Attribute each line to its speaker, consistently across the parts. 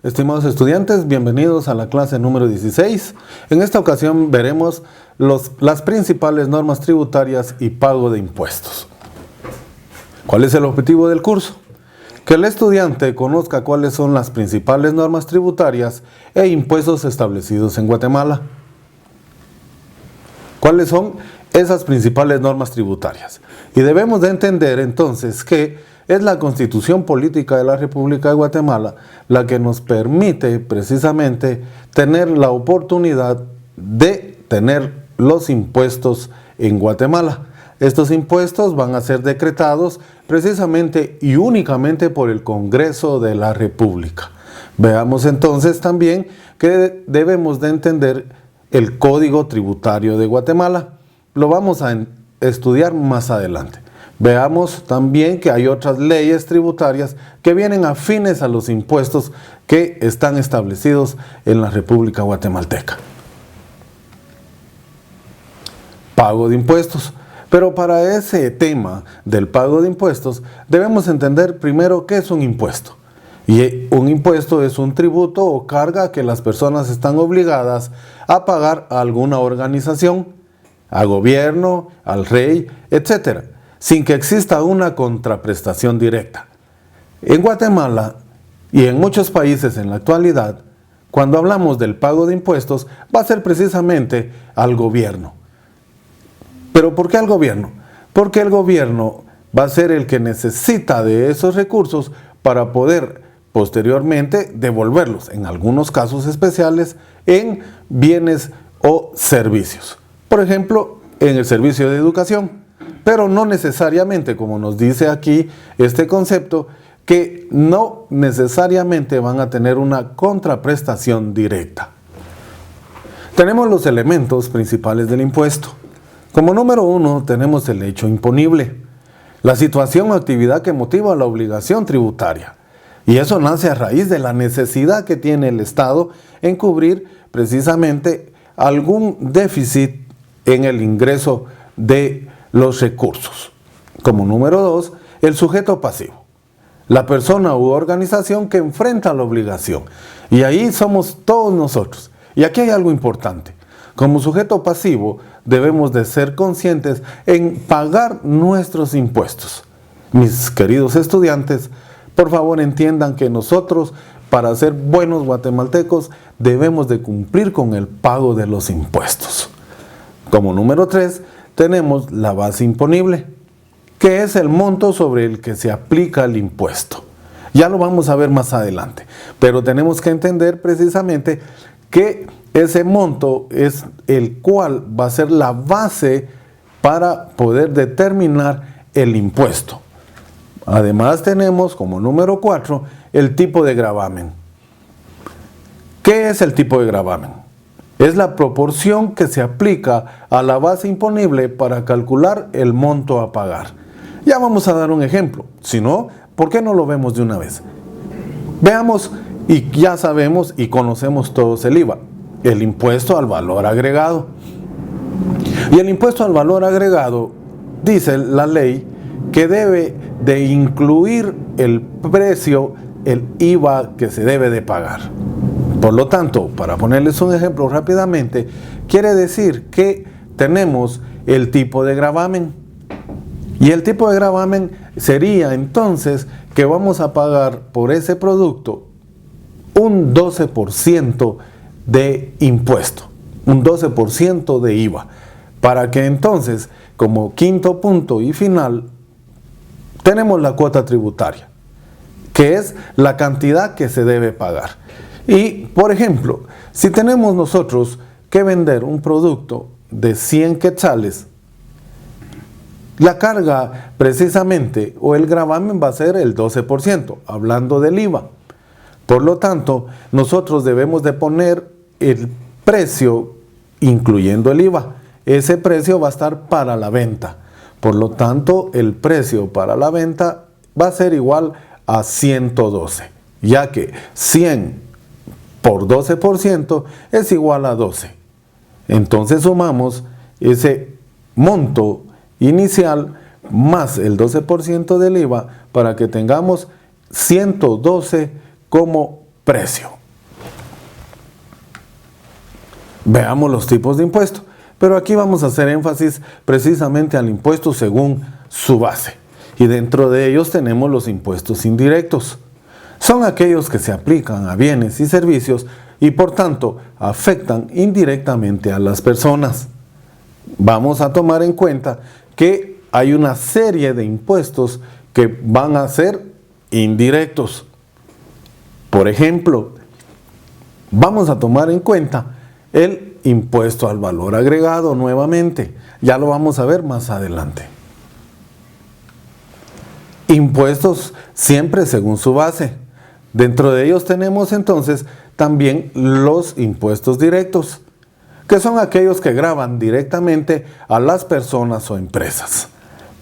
Speaker 1: Estimados estudiantes, bienvenidos a la clase número 16. En esta ocasión veremos las principales normas tributarias y pago de impuestos. ¿Cuál es el objetivo del curso? Que el estudiante conozca cuáles son las principales normas tributarias e impuestos establecidos en Guatemala. ¿Cuáles son esas principales normas tributarias? Y debemos de entender entonces que es la Constitución Política de la República de Guatemala la que nos permite precisamente tener la oportunidad de tener los impuestos en Guatemala. Estos impuestos van a ser decretados precisamente y únicamente por el Congreso de la República. Veamos entonces también que debemos de entender el Código Tributario de Guatemala. Lo vamos a estudiar más adelante. Veamos también que hay otras leyes tributarias que vienen afines a los impuestos que están establecidos en la República Guatemalteca. Pago de impuestos. Pero para ese tema del pago de impuestos debemos entender primero qué es un impuesto. Y un impuesto es un tributo o carga que las personas están obligadas a pagar a alguna organización, al gobierno, al rey, etc., sin que exista una contraprestación directa. En Guatemala y en muchos países en la actualidad, cuando hablamos del pago de impuestos, va a ser precisamente al gobierno. ¿Pero por qué al gobierno? Porque el gobierno va a ser el que necesita de esos recursos para poder posteriormente devolverlos, en algunos casos especiales, en bienes o servicios. Por ejemplo, en el servicio de educación, pero no necesariamente, como nos dice aquí este concepto, que no necesariamente van a tener una contraprestación directa. Tenemos los elementos principales del impuesto. Como número 1 tenemos el hecho imponible, la situación o actividad que motiva la obligación tributaria. Y eso nace a raíz de la necesidad que tiene el Estado en cubrir precisamente algún déficit en el ingreso de los recursos. Como número 2, el sujeto pasivo, la persona u organización que enfrenta la obligación. Y ahí somos todos nosotros. Y aquí hay algo importante. Como sujeto pasivo debemos de ser conscientes en pagar nuestros impuestos. Mis queridos estudiantes, por favor entiendan que nosotros, para ser buenos guatemaltecos, debemos de cumplir con el pago de los impuestos. Como número 3, tenemos la base imponible, que es el monto sobre el que se aplica el impuesto. Ya lo vamos a ver más adelante, pero tenemos que entender precisamente que ese monto es el cual va a ser la base para poder determinar el impuesto. Además tenemos como número 4 el tipo de gravamen. ¿Qué es el tipo de gravamen? Es la proporción que se aplica a la base imponible para calcular el monto a pagar. Ya vamos a dar un ejemplo. Si no, ¿por qué no lo vemos de una vez? Veamos, y ya sabemos y conocemos todos el IVA, el impuesto al valor agregado. Y el impuesto al valor agregado, dice la ley, que debe de incluir el precio, el IVA que se debe de pagar. Por lo tanto, para ponerles un ejemplo rápidamente, quiere decir que tenemos el tipo de gravamen. Y el tipo de gravamen sería entonces que vamos a pagar por ese producto un 12% de impuesto, un 12% de IVA, para que entonces, como quinto punto y final, tenemos la cuota tributaria, que es la cantidad que se debe pagar. Y, por ejemplo, si tenemos nosotros que vender un producto de 100 quetzales, la carga precisamente o el gravamen va a ser el 12%, hablando del IVA. Por lo tanto, nosotros debemos de poner el precio incluyendo el IVA. Ese precio va a estar para la venta. Por lo tanto, el precio para la venta va a ser igual a 112, ya que 100 por 12% es igual a 12. Entonces sumamos ese monto inicial más el 12% del IVA para que tengamos 112 como precio. Veamos los tipos de impuestos, pero aquí vamos a hacer énfasis precisamente al impuesto según su base. Y dentro de ellos tenemos los impuestos indirectos. Son aquellos que se aplican a bienes y servicios y por tanto afectan indirectamente a las personas. Vamos a tomar en cuenta que hay una serie de impuestos que van a ser indirectos. Por ejemplo, vamos a tomar en cuenta el impuesto al valor agregado nuevamente. Ya lo vamos a ver más adelante. Impuestos siempre según su base. Dentro de ellos tenemos entonces también los impuestos directos, que son aquellos que gravan directamente a las personas o empresas.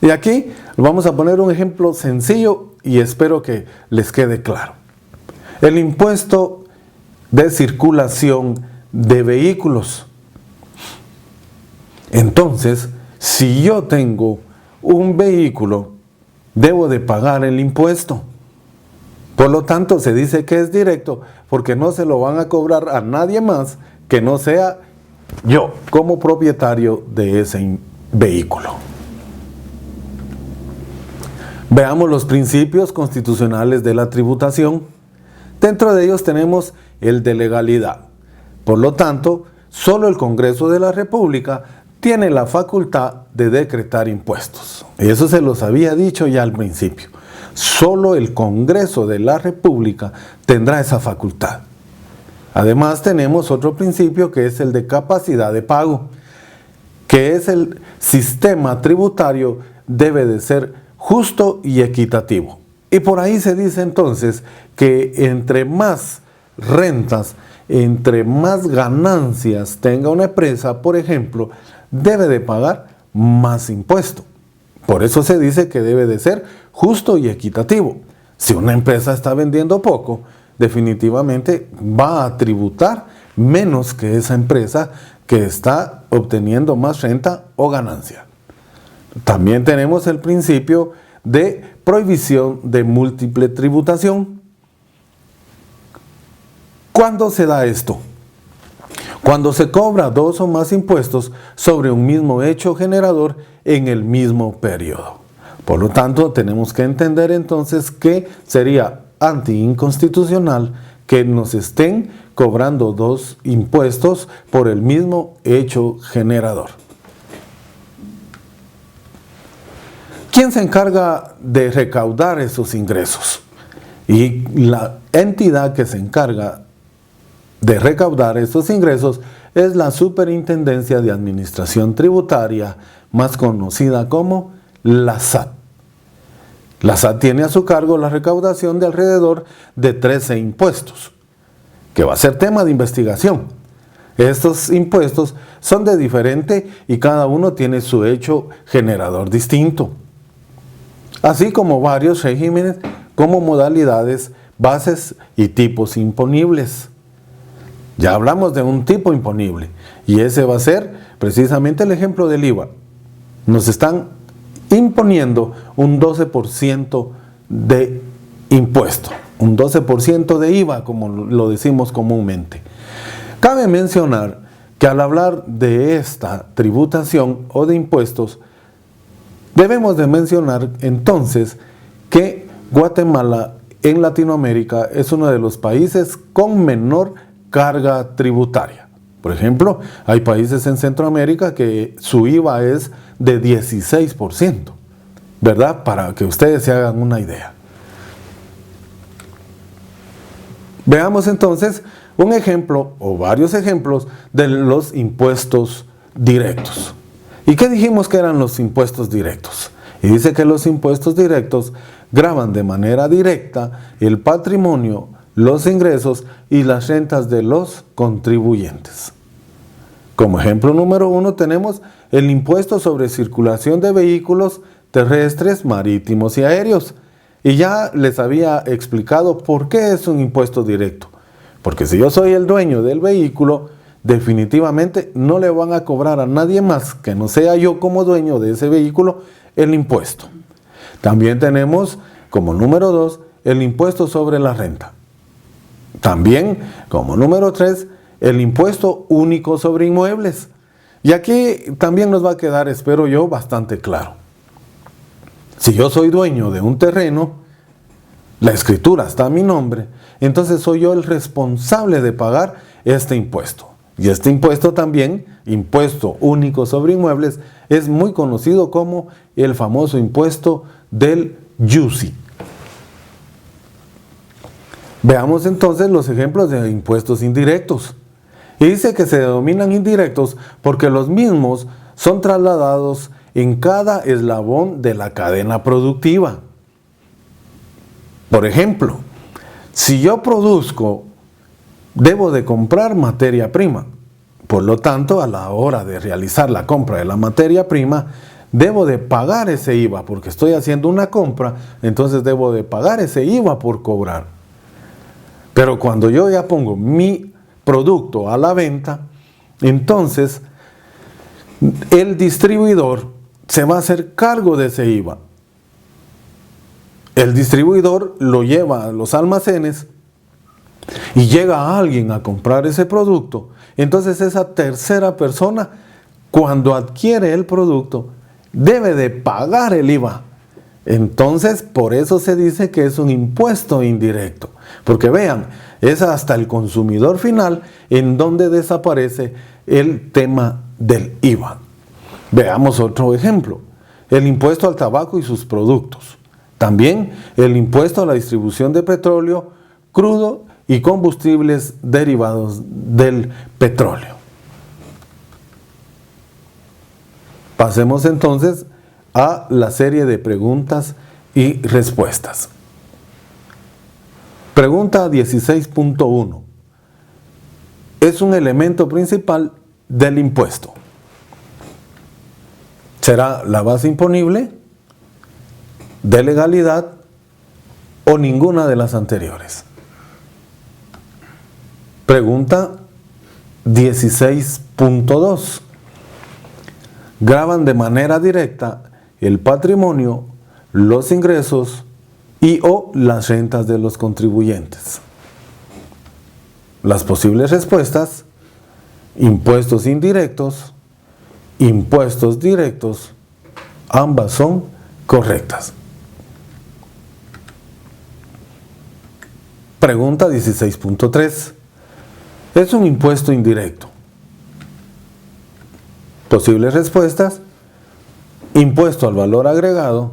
Speaker 1: Y aquí vamos a poner un ejemplo sencillo y espero que les quede claro. El impuesto de circulación de vehículos. Entonces, si yo tengo un vehículo, debo de pagar el impuesto. Por lo tanto, se dice que es directo porque no se lo van a cobrar a nadie más que no sea yo como propietario de ese vehículo. Veamos los principios constitucionales de la tributación. Dentro de ellos tenemos el de legalidad. Por lo tanto, solo el Congreso de la República tiene la facultad de decretar impuestos. Y eso se los había dicho ya al principio. Solo el Congreso de la República tendrá esa facultad. Además tenemos otro principio que es el de capacidad de pago, que es el sistema tributario debe de ser justo y equitativo. Y por ahí se dice entonces que entre más rentas, entre más ganancias tenga una empresa, por ejemplo, debe de pagar más impuesto. Por eso se dice que debe de ser justo y equitativo. Si una empresa está vendiendo poco, definitivamente va a tributar menos que esa empresa que está obteniendo más renta o ganancia. También tenemos el principio de prohibición de múltiple tributación. ¿Cuándo se da esto? Cuando se cobra dos o más impuestos sobre un mismo hecho generador en el mismo periodo. Por lo tanto, tenemos que entender entonces que sería anti-inconstitucional que nos estén cobrando dos impuestos por el mismo hecho generador. ¿Quién se encarga de recaudar esos ingresos? Y la entidad que se encarga de recaudar estos ingresos es la Superintendencia de Administración Tributaria, más conocida como la SAT. La SAT tiene a su cargo la recaudación de alrededor de 13 impuestos, que va a ser tema de investigación. Estos impuestos son de diferente y cada uno tiene su hecho generador distinto, así como varios regímenes como modalidades, bases y tipos imponibles. Ya hablamos de un tipo imponible y ese va a ser precisamente el ejemplo del IVA. Nos están imponiendo un 12% de impuesto, un 12% de IVA, como lo decimos comúnmente. Cabe mencionar que al hablar de esta tributación o de impuestos, debemos de mencionar entonces que Guatemala en Latinoamérica es uno de los países con menor carga tributaria. Por ejemplo, hay países en Centroamérica que su IVA es de 16%, ¿verdad? Para que ustedes se hagan una idea. Veamos entonces un ejemplo o varios ejemplos de los impuestos directos. ¿Y qué dijimos que eran los impuestos directos? Y dice que los impuestos directos gravan de manera directa el patrimonio, los ingresos y las rentas de los contribuyentes. Como ejemplo número 1 tenemos el impuesto sobre circulación de vehículos terrestres, marítimos y aéreos. Y ya les había explicado por qué es un impuesto directo. Porque si yo soy el dueño del vehículo, definitivamente no le van a cobrar a nadie más que no sea yo como dueño de ese vehículo el impuesto. También tenemos como número 2 el impuesto sobre la renta. También como número 3 el impuesto único sobre inmuebles. Y aquí también nos va a quedar, espero yo, bastante claro. Si yo soy dueño de un terreno, la escritura está a mi nombre, entonces soy yo el responsable de pagar este impuesto. Y este impuesto también, impuesto único sobre inmuebles, es muy conocido como el famoso impuesto del IUCI. Veamos entonces los ejemplos de impuestos indirectos. Y dice que se denominan indirectos porque los mismos son trasladados en cada eslabón de la cadena productiva. Por ejemplo, si yo produzco, debo de comprar materia prima. Por lo tanto, a la hora de realizar la compra de la materia prima, debo de pagar ese IVA, porque estoy haciendo una compra, entonces debo de pagar ese IVA por cobrar. Pero cuando yo ya pongo mi producto a la venta, entonces el distribuidor se va a hacer cargo de ese IVA. El distribuidor lo lleva a los almacenes y llega alguien a comprar ese producto. Entonces esa tercera persona, cuando adquiere el producto, debe de pagar el IVA. Entonces, por eso se dice que es un impuesto indirecto. Porque vean, es hasta el consumidor final en donde desaparece el tema del IVA. Veamos otro ejemplo. El impuesto al tabaco y sus productos. También el impuesto a la distribución de petróleo crudo y combustibles derivados del petróleo. Pasemos entonces a la serie de preguntas y respuestas. Pregunta 16.1. Es un elemento principal del impuesto. ¿Será la base imponible, de legalidad o ninguna de las anteriores? Pregunta 16.2. Graban de manera directa el patrimonio, los ingresos y o las rentas de los contribuyentes. Las posibles respuestas: impuestos indirectos, impuestos directos. Ambas son correctas. Pregunta 16.3. Es un impuesto indirecto. Posibles respuestas: impuesto al valor agregado,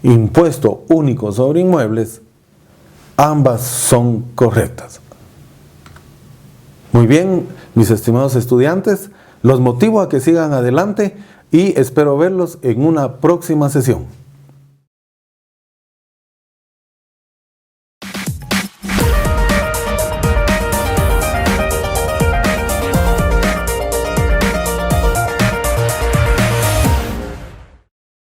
Speaker 1: impuesto único sobre inmuebles. Ambas son correctas. Muy bien, mis estimados estudiantes, los motivo a que sigan adelante y espero verlos en una próxima sesión.